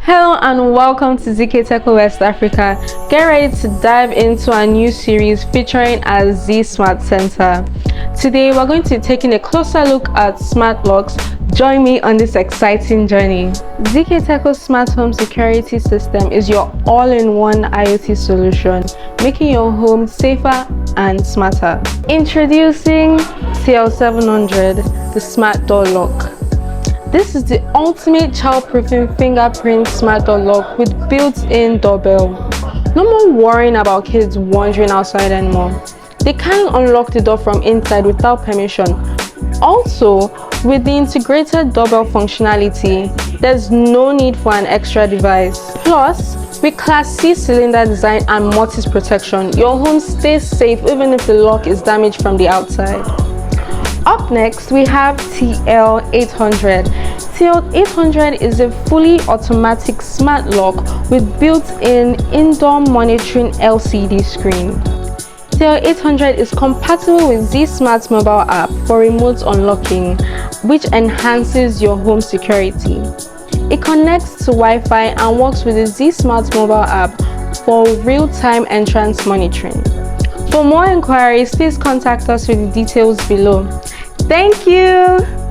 Hello and welcome to ZK Techo West Africa. Get ready to dive into a new series featuring our Z Smart Center. Today we're going to be taking a closer look at smart locks. Join me on this exciting journey. ZK Techo's smart home security system is your all-in-one IoT solution, making your home safer and smarter. Introducing TL700, the smart door lock. This is the ultimate child-proofing fingerprint smart door lock with built-in doorbell. No more worrying about kids wandering outside anymore. They can't unlock the door from inside without permission. Also, with the integrated doorbell functionality, there's no need for an extra device. Plus, with Class C cylinder design and mortise protection, your home stays safe even if the lock is damaged from the outside. Up next, we have TL800. TL800 is a fully automatic smart lock with built-in indoor monitoring LCD screen. TL800 is compatible with Z Smart mobile app for remote unlocking, which enhances your home security. It connects to Wi-Fi and works with the Z Smart mobile app for real-time entrance monitoring. For more inquiries, please contact us with the details below. Thank you!